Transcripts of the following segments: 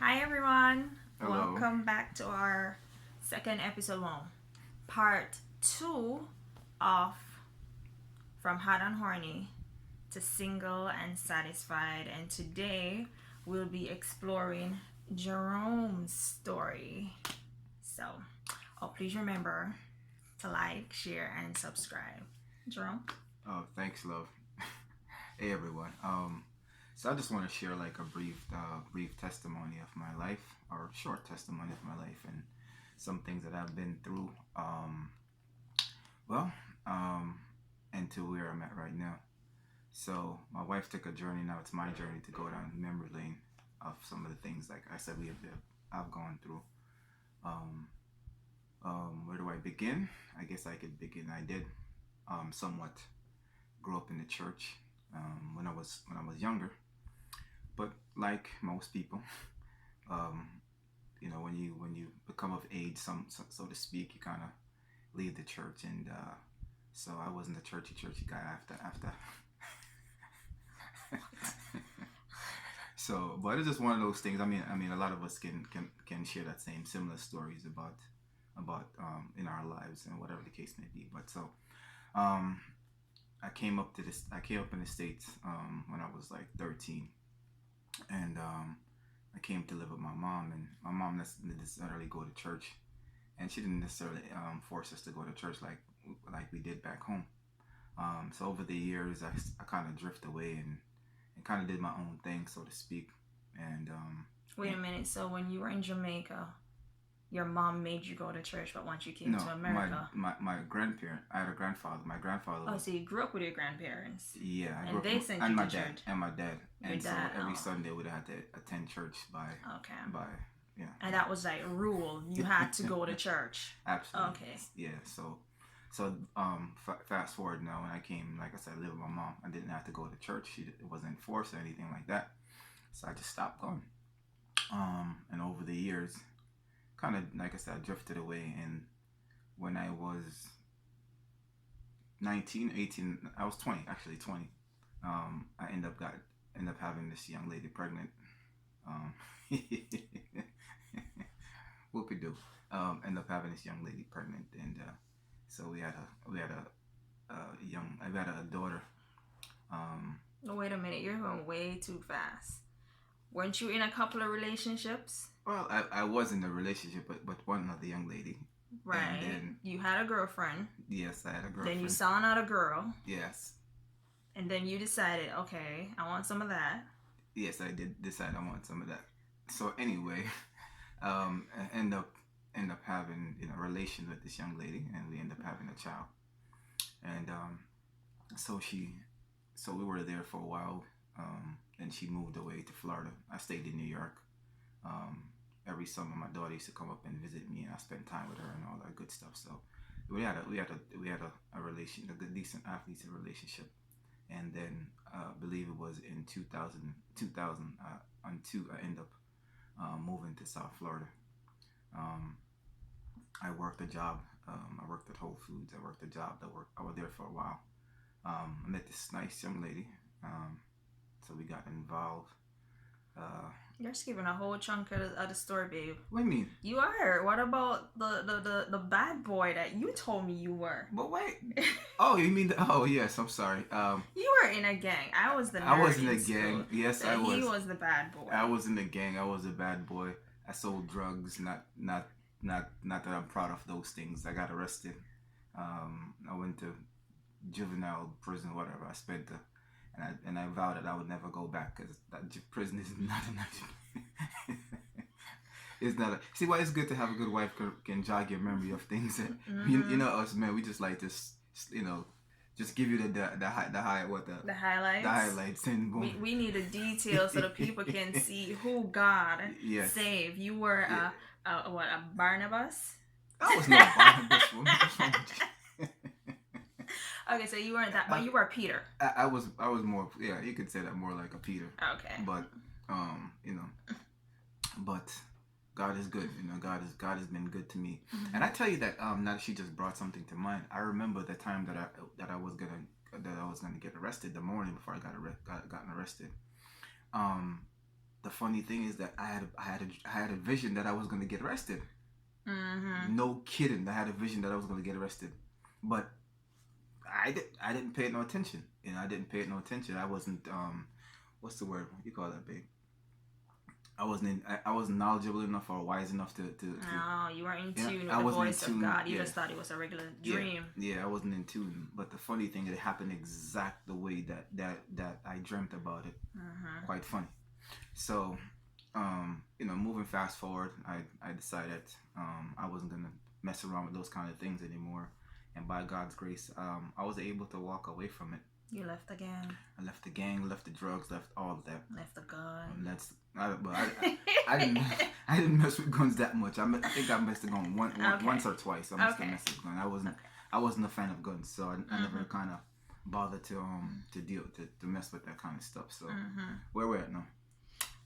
Hi everyone. Hello. Welcome back to our second episode one. Part 2 of From Hot and Horny to Single and Satisfied. And today we'll be exploring Jerome's story. So, please remember to like, share, and subscribe. Jerome? Oh, thanks, love. Hey, everyone. So I just want to share like a brief testimony of my life, or short testimony of my life, and some things that I've been through. Well, um, and to where I'm at right now. So my wife took a journey. Now it's my journey to go down memory lane of some of the things, like I said, I've gone through. Um, where do I begin? I guess I could begin. I did somewhat grow up in the church when I was younger, but like most people, um, when you become of age, so to speak, you kind of leave the church, and so I wasn't a churchy guy after. So, but it's just one of those things. I mean, a lot of us can share that same similar stories about in our lives and whatever the case may be. But so, um, I came up in the states when I was like 13, and I came to live with my mom, and my mom didn't necessarily go to church, and she didn't necessarily force us to go to church like we did back home. So over the years, I kind of drift away and kind of did my own thing, so to speak. And Wait a minute. So, when you were in Jamaica, your mom made you go to church, but once you came no, to my America, my grandparent. I had a grandfather. My grandfather oh, was so you grew up with your grandparents, yeah. I grew and up they sent and you my to dad church. and my dad, Your and so dad, every oh, Sunday we'd have to attend church okay, by yeah. and that was like a rule. You had to go to church. Absolutely. Okay, Yeah. So fast forward now, when I came, like I said, I lived with my mom. I didn't have to go to church. It wasn't forced or anything like that. So I just stopped going. And over the years, kind of like I said, I drifted away. And when I was 19, 18, I was 20, actually 20. I end up having this young lady pregnant. Um, Whoopie do. End up having this young lady pregnant, and so we had a daughter. Um, no, wait a minute. You're going way too fast. Weren't you in a couple of relationships? well, I was in a relationship, but one other young lady, and Right. then You had a girlfriend. yes, I had a Then you girlfriend. saw another girl, Yes, and then you decided, okay, I want some of that. yes, I did decide I want some of that. So anyway, I end up having a relation with this young lady, and we end up having a child. And so she, so we were there for a while, and she moved away to Florida. I stayed in New York. Um, every summer, my daughter used to come up and visit me, and I spent time with her and all that good stuff. So we had a relation, a good decent athlete relationship. And then I believe it was in 2000 I end up moving to South Florida. Um, I worked a job. I worked at Whole Foods. I worked a job I was there for a while. I met this nice young lady. So we got involved. Uh, You're just giving a whole chunk of the story, babe. what do you mean? You are. What about the bad boy that you told me you were? But wait. Oh, you mean oh yes. I'm sorry. You were in a gang. I was the nerd I was in a school. gang. Yes, I was. He was the bad boy. I was in the gang. I was a bad boy. I sold drugs. Not that I'm proud of those things. I got arrested. I went to juvenile prison, whatever. I spent the, and I vowed that I would never go back, because that prison is not a nice. It's not. See why it's good to have a good wife can jog your memory of things. That, you know us men, we just like to just give you the highlights. the highlights, and boom. We need the details so the people can see who God Yes. saved. You were a Barnabas? I was not Barnabas. What's wrong with you? Okay, so you weren't that, but you were Peter. I was more, yeah, you could say that, more like a Peter. Okay. But but God is good. God has been good to me. Mm-hmm. And I tell you that now that she just brought something to mind. I remember the time that I was gonna get arrested, the morning before I gotten arrested. the funny thing is that I had a vision that I was gonna get arrested. Mm-hmm. No kidding. I had a vision that I was gonna get arrested, but I didn't pay it no attention. I didn't pay it no attention. I wasn't what's the word? What do you call that, babe? I wasn't knowledgeable enough or wise enough to No, you weren't in tune with I the wasn't in voice of tune, God. You yeah. just thought it was a regular dream. Yeah, I wasn't in tune. But the funny thing, it happened exact the way that I dreamt about it. Mm-hmm. Quite funny. So, moving fast forward, I decided I wasn't gonna mess around with those kind of things anymore. And by God's grace, I was able to walk away from it. You left the gang. I left the gang, left the drugs, left all of that. Left the gun. I didn't mess with guns that much. I think I messed with gun once or twice. I messed with gun. I wasn't a fan of guns, so I never kind of bothered to mess with that kind of stuff. So where we're at now.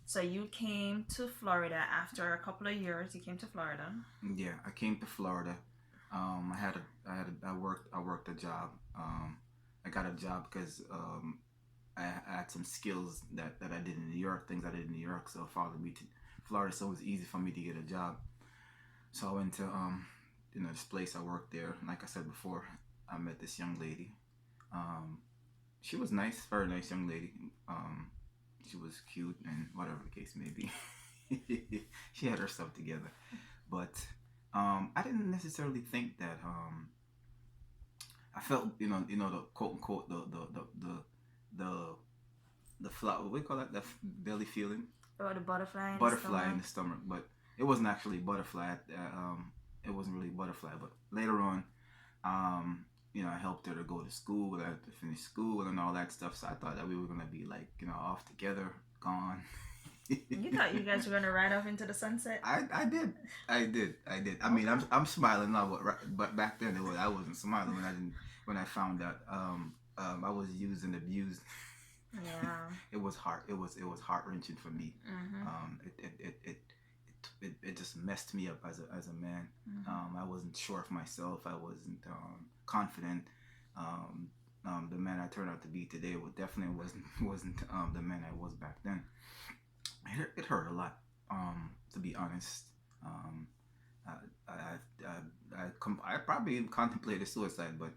So you came to Florida after a couple of years. You came to Florida. Yeah, I came to Florida. I worked a job. I got a job because I had some skills that I did in New York, things I did in New York, so it followed me to Florida, so it was easy for me to get a job. So I went to this place. I worked there. Like I said before, I met this young lady. She was nice, very nice young lady. She was cute and whatever the case may be. She had her stuff together, but I didn't necessarily think that I felt the quote unquote the flower, what do you call that, belly feeling, or the butterfly in the stomach, but it wasn't actually butterfly. It wasn't really butterfly, but later on I helped her to go to school, to finish school and all that stuff, so I thought that we were gonna be like off together, gone. You thought you guys were gonna ride off into the sunset? I did. I mean, I'm smiling now, but back then I wasn't smiling when I found out I was used and abused. Yeah. It was heart wrenching for me. Mm-hmm. It just messed me up as a man. Mm-hmm. I wasn't sure of myself. I wasn't confident. The man I turned out to be today definitely wasn't the man I was back then. It hurt a lot, to be honest. I probably contemplated suicide, but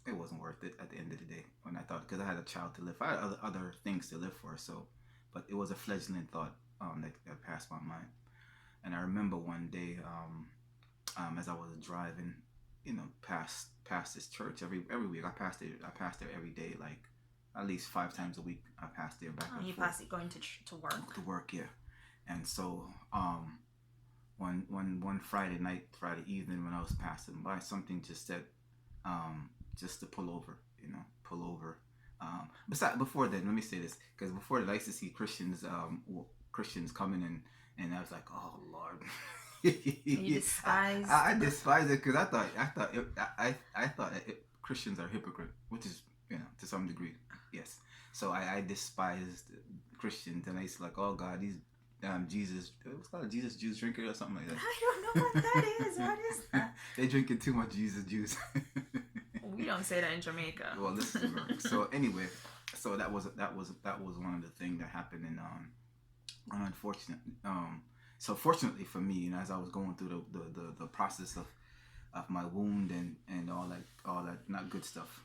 it wasn't worth it at the end of the day. When I thought, because I had a child to live, I had other things to live for. So, but it was a fledgling thought that passed my mind. And I remember one day, as I was driving, past this church every week. I passed there every day, like at least 5 times a week. I passed there back and forth. You passed it going to work? To work, yeah. And so one Friday evening when I was passing by, something just said just to pull over. Before that, let me say this, because before that I used to see Christians coming and I was like, oh Lord. You despise. I despise it because I thought Christians are hypocrite, which is to some degree, yes. So I despised Christians, and I used to like, oh God, these Jesus, what's called Jesus juice drinker or something like that. I don't know what that is. What is that? They drinking too much Jesus juice. We don't say that in Jamaica. Well, this is America. So anyway, so that was one of the things that happened, and unfortunate. So fortunately for me, as I was going through the process of my wound and all that not good stuff,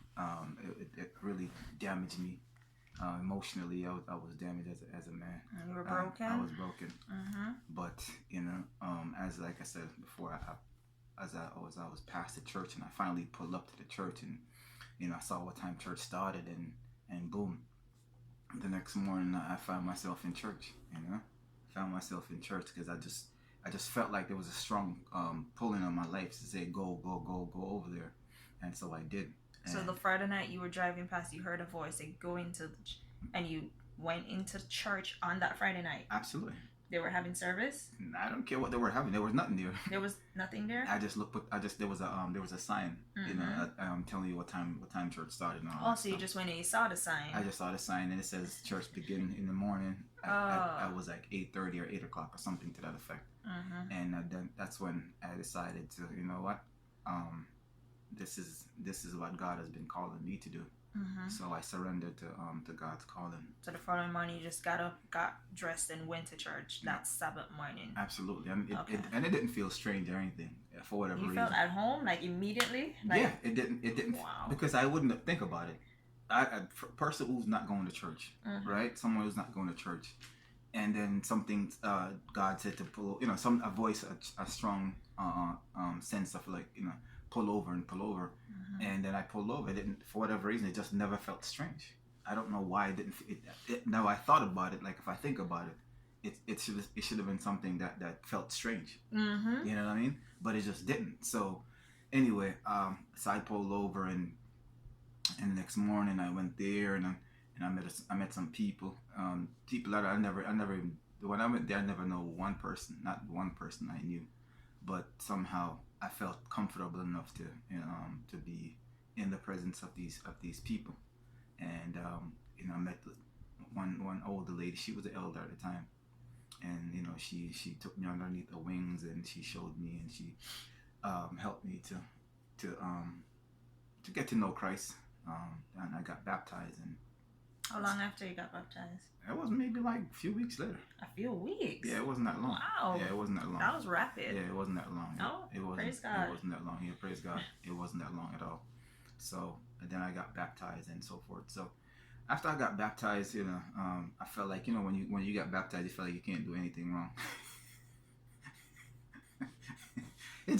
it really damaged me emotionally. I was damaged as a man. And you were broken. I was broken. Mm-hmm. But as like I said before, as I was past the church, and I finally pulled up to the church, and I saw what time church started, and boom, the next morning I found myself in church. Found myself in church because I just felt like there was a strong pulling on my life to say go over there, and so I did. So the Friday night you were driving past, you heard a voice say go into and you went into church on that Friday night. Absolutely. They were having service? I don't care what they were having. There was nothing there. There was nothing there? I just looked. There was a sign. Mm-hmm. Telling you what time church started. And all oh, that so stuff. You just went and you saw the sign. I just saw the sign, and it says church begin in the morning. I was like 8:30 or 8 o'clock or something to that effect. Mm-hmm. And then that's when I decided to, this is what God has been calling me to do. So I surrendered to God's calling. So the following morning, you just got up, got dressed, and went to church. That's Sabbath morning. Absolutely, and it didn't feel strange or anything for whatever reason. You felt at home, like immediately. Like, yeah, it didn't. Wow. Because I wouldn't think about it. A person who's not going to church, right? Someone who's not going to church, and then something God said to pull, a voice, a strong sense of like, pull over. And then I pulled over. It didn't, for whatever reason, it just never felt strange. I don't know why it didn't. Now I thought about it. Like if I think about it, it should have been something that felt strange. You know what I mean? But it just didn't. So anyway, so I pulled over, and the next morning I went there, and I met some people. People that I never even, when I went there, I never know one person. Not one person I knew, but somehow I felt comfortable enough to be in the presence of these people, and I met one older lady. She was the elder at the time, and she took me underneath the wings, and she showed me, and she helped me to get to know Christ, and I got baptized. And how long after you got baptized? It was maybe like a few weeks later. A few weeks? Yeah, it wasn't that long. Wow. Yeah, it wasn't that long. That was rapid. Yeah, it wasn't that long. Oh, it wasn't, praise God. It wasn't that long. Yeah, praise God. It wasn't that long at all. So, and then I got baptized and so forth. So, after I got baptized, I felt like, when you got baptized, you feel like you can't do anything wrong. It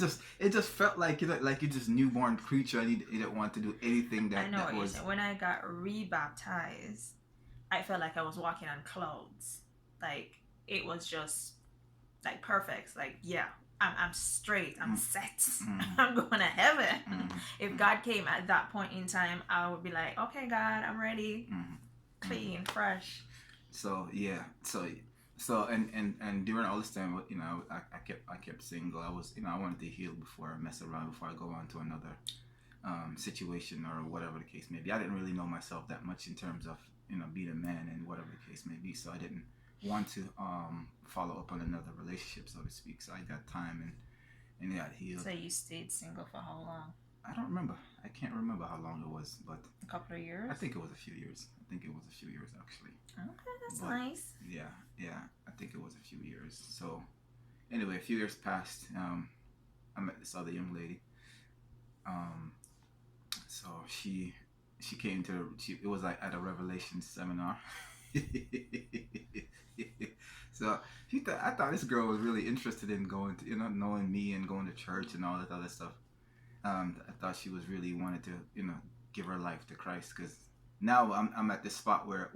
just felt like you just newborn creature, and you didn't want to do anything that I know that what was. you're saying. When I got rebaptized, I felt like I was walking on clouds. Like it was just like perfect. Like, yeah, I'm straight. I'm set. I'm going to heaven. If God came at that point in time, I would be like, okay, God, I'm ready. Clean, fresh. So yeah, so and during all this time, I kept single. I was, I wanted to heal before I mess around, before I go on to another situation or whatever the case may be. I didn't really know myself that much in terms of being a man and whatever the case may be. So I didn't want to follow up on another relationship, so to speak. So I got time and got healed. So you stayed single for how long? I don't remember. I can't remember how long it was, but a couple of years. I think it was a few years. Actually. Okay, that's nice. Yeah. I think it was a few years. So anyway, a few years passed. I met this other young lady. So she came to. It was like at a Revelation seminar. So I thought this girl was really interested in going to, knowing me and going to church and all that other stuff. I thought she was really wanted to, give her life to Christ, because now I'm at this spot where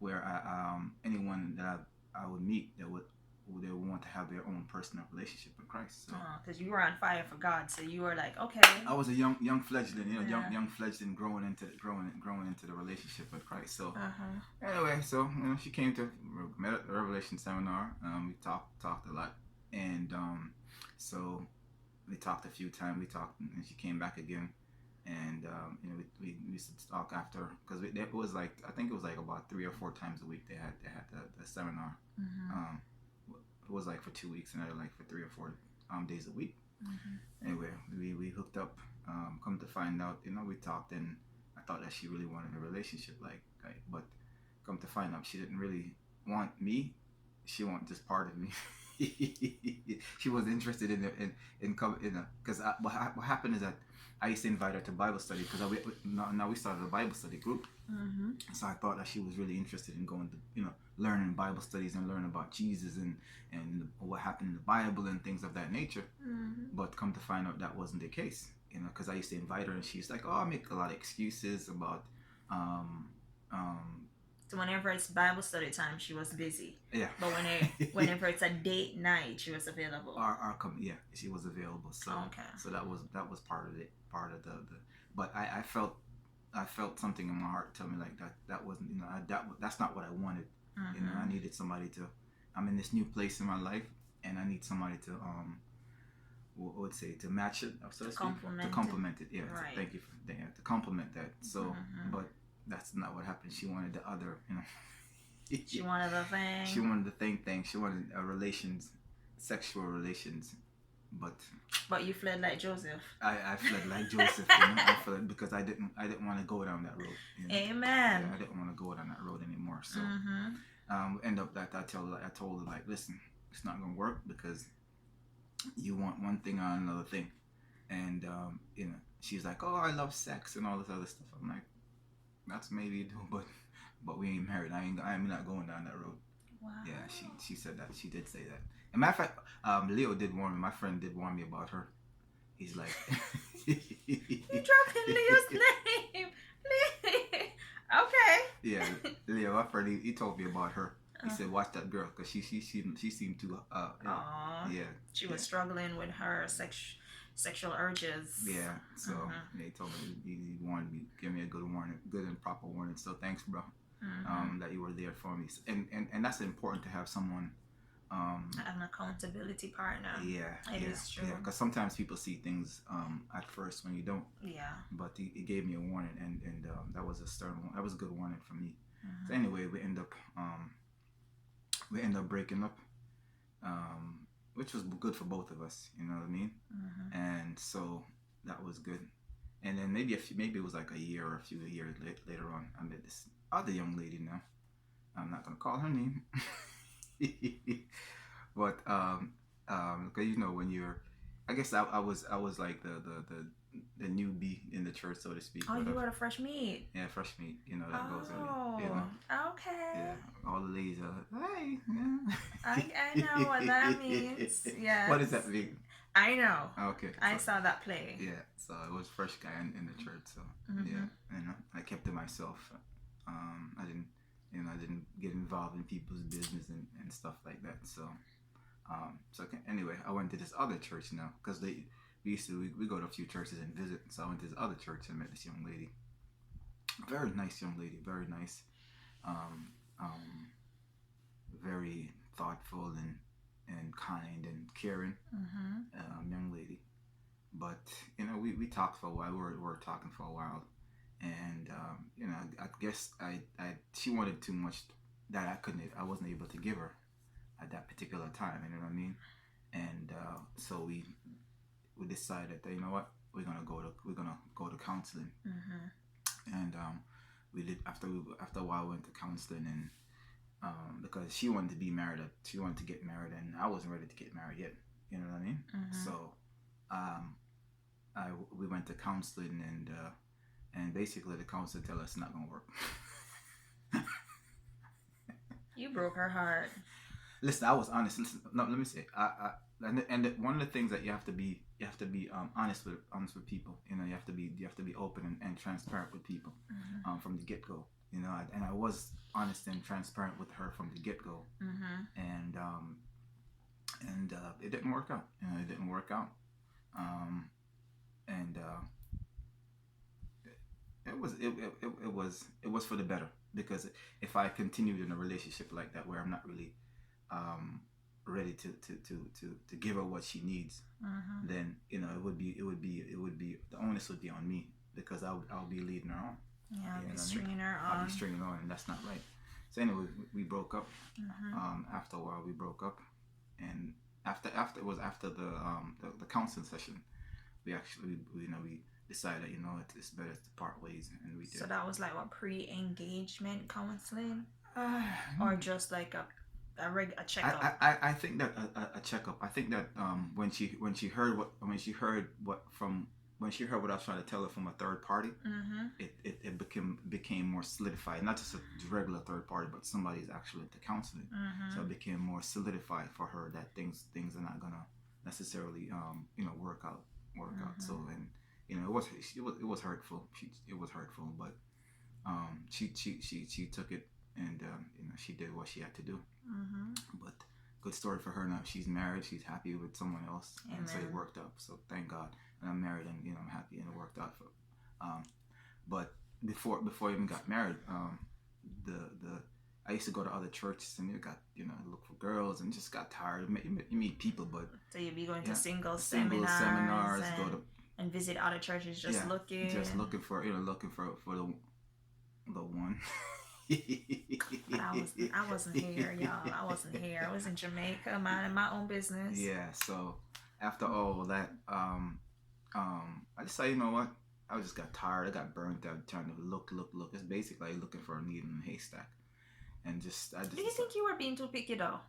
I, anyone that I would meet that would want to have their own personal relationship with Christ. So because you were on fire for God, so you were like, okay. I was a young fledgling, young fledgling growing into the relationship with Christ. So anyway, so she came to met at the Revelation seminar. We talked a lot, and so we talked a few times. We talked, and she came back again, and we used to talk after, because it was like, I think it was like about 3 or 4 times a week they had the seminar. It was like for 2 weeks, and then like for 3 or 4 days a week. Anyway, we hooked up. Come to find out, we talked, and I thought that she really wanted a relationship, but come to find out, she didn't really want me. She wanted just part of me. She was interested in because what happened is that I used to invite her to Bible study, because now we started a Bible study group. So I thought that she was really interested in going to, learning Bible studies and learning about Jesus and what happened in the Bible and things of that nature. But come to find out, that wasn't the case, because I used to invite her, and she's like, oh, I make a lot of excuses about So whenever it's Bible study time, she was busy. Yeah. But whenever it's a date night, she was available. She was available. So okay. So that was part of it. But I felt something in my heart tell me like that wasn't, that's not what I wanted. I needed somebody to. I'm in this new place in my life, and I need somebody to what would say, to match it, so to speak, to complement it. Yeah. Right. Thank you to complement that. So, but that's not what happened. She wanted the other, She wanted the thing. She wanted the thing. She wanted sexual relations But you fled like Joseph. I fled like Joseph. I fled because I didn't want to go down that road. Amen. Yeah, I didn't want to go down that road anymore. So end up that I told her, like, listen, it's not gonna work because you want one thing on another thing, and she's like, oh, I love sex and all this other stuff. I'm like, that's maybe you do, but we ain't married. I'm not going down that road. Wow. Yeah, she said that. She did say that. And matter of fact, Leo did warn me. My friend did warn me about her. He's like, you dropping Leo's name. Okay. Yeah, Leo, my friend, he told me about her. He said, watch that girl, because she seemed to yeah. She was struggling with her sexual urges. Yeah. So he told me he warned me, give me a good warning, good and proper warning. So thanks, bro. That you were there for me, and that's important to have someone, an accountability partner. Yeah, it is true. Yeah, because sometimes people see things at first when you don't. Yeah. But he gave me a warning, and that was a stern one. That was a good warning for me. So anyway, we end up breaking up, which was good for both of us. You know what I mean? And so that was good. And then maybe it was like a year or a few years later on, I met this other young lady. Now I'm not gonna call her name. But because when you're, I guess I was like the newbie in the church, so to speak. Oh, you were the fresh meat. Yeah, fresh meat. That goes early. Oh, okay. Yeah, all the ladies are like, hey. I know what that means. Yeah. What does that mean? I know. Okay. I saw that play. Yeah, so it was fresh guy in the church. So yeah, I kept to myself. I didn't get involved in people's business and stuff like that. So, anyway, I went to this other church now because we go to a few churches and visit. So I went to this other church and met this young lady. Very nice young lady, very nice. Very thoughtful and kind and caring young lady. But we talked for a while. We were talking for a while. And I guess she wanted too much that I wasn't able to give her at that particular time. You know what I mean? And so we decided that, you know what, we're gonna go to counseling. And we did after a while. We went to counseling, and because she wanted to be married, she wanted to get married, and I wasn't ready to get married yet. You know what I mean? So we went to counseling, and basically the counselor tell us it's not gonna work. You broke her heart. Listen, I was honest. Listen, no, let me say, and one of the things that you have to be honest with people. You have to be open and transparent with people from the get go. And I was honest and transparent with her from the get go. And it didn't work out. It didn't work out. It was for the better, because if I continued in a relationship like that where I'm not really ready to give her what she needs, then it would be the onus would be on me, because I'll be leading her on. Yeah, I'll be stringing her on. I'll be stringing her on, and that's not right. So anyway, we broke up. After a while, we broke up, and after the counseling session, we actually we decided, it's better to part ways, and we did. So that was like what, pre-engagement counseling, or just like a checkup? I think that a checkup. I think that when she heard what I was trying to tell her from a third party, it became more solidified. Not just a regular third party, but somebody's actually into counseling. So it became more solidified for her that things are not gonna necessarily work out. So, and it was hurtful. It was hurtful, but she took it, and she did what she had to do. But good story for her now. She's married. She's happy with someone else. Amen. And so it worked out. So thank God. And I'm married, and I'm happy, and it worked out for. But before I even got married, I used to go to other churches, and look for girls, and just got tired. You meet people, but so you'd be going to single seminars and visit other churches, just looking for the one. But I wasn't here, y'all. I wasn't here. I was in Jamaica, minding my own business. Yeah. So after all that, I decided, you know what? I just got tired. I got burnt out trying to look. It's basically like looking for a needle in a haystack, and I just. Do you think you were being too picky though?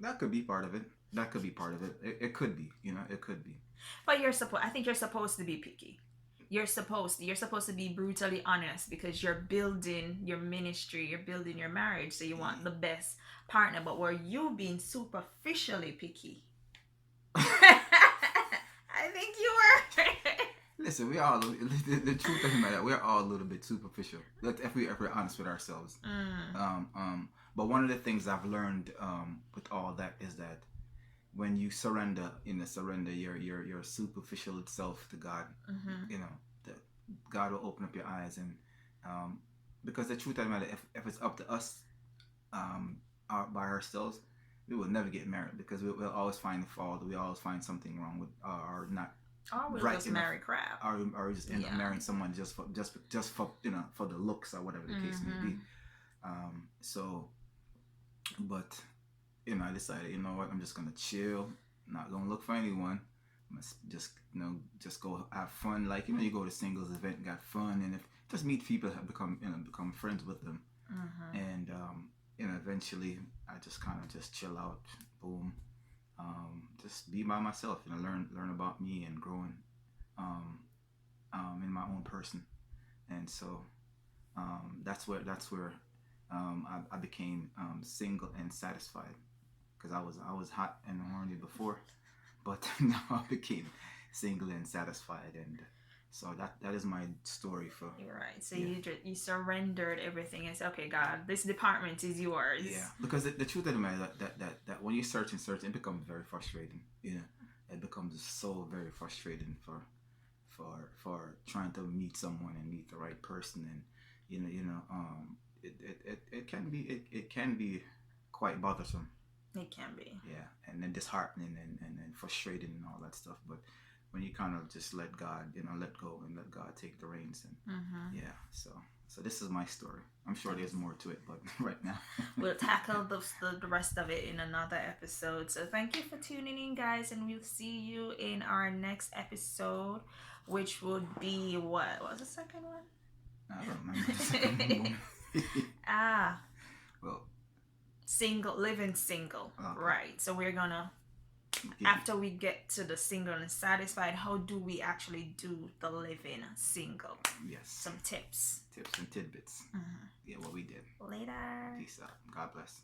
That could be part of it. That could be part of it. It could be. You know, it could be. But I think you're supposed to be picky. You're supposed to be brutally honest because you're building your ministry, you're building your marriage, so you want the best partner. But were you being superficially picky? I think you were. Listen, we all the truth of the matter, we're all a little bit superficial. If we're honest with ourselves. But one of the things I've learned with all that is that when you surrender your superficial self to God, you know, God will open up your eyes, and because the truth of the matter, if it's up to us by ourselves, we will never get married because we'll always find fault. We always find something wrong with or not. Or we'll just marry crap. Or we just end up marrying someone just for you know, for the looks or whatever the case may be. But you know, I decided, you know what, I'm just gonna chill, not gonna look for anyone. Just, you know, just go have fun. Like, you know, you go to singles event, got fun, and if just meet people, have become friends with them, and you know, eventually I just kind of just chill out, boom, just be by myself, you know, learn about me and growing, in my own person, and so that's where I became single and satisfied, because I was hot and horny before, but now I became single and satisfied, and so that is my story for. You're right. So you surrendered everything and said, okay, God, this department is yours. Yeah, because the truth of the matter that when you search, it becomes very frustrating. You know, it becomes so very frustrating for trying to meet someone and meet the right person, and it can be quite bothersome. It can be. Yeah, and then disheartening and frustrating and all that stuff. But when you kind of just let God, you know, let go and let God take the reins, and yeah. So this is my story. I'm sure there's more to it, but right now we'll tackle the rest of it in another episode. So thank you for tuning in, guys, and we'll see you in our next episode, which would be what was the second one? I don't remember the second one. Well, living single. Okay. Right. So we're gonna, after we get to the single and satisfied, how do we actually do the living single? Yes. Some tips and tidbits. Yeah, what we did. Later. Peace out. God bless.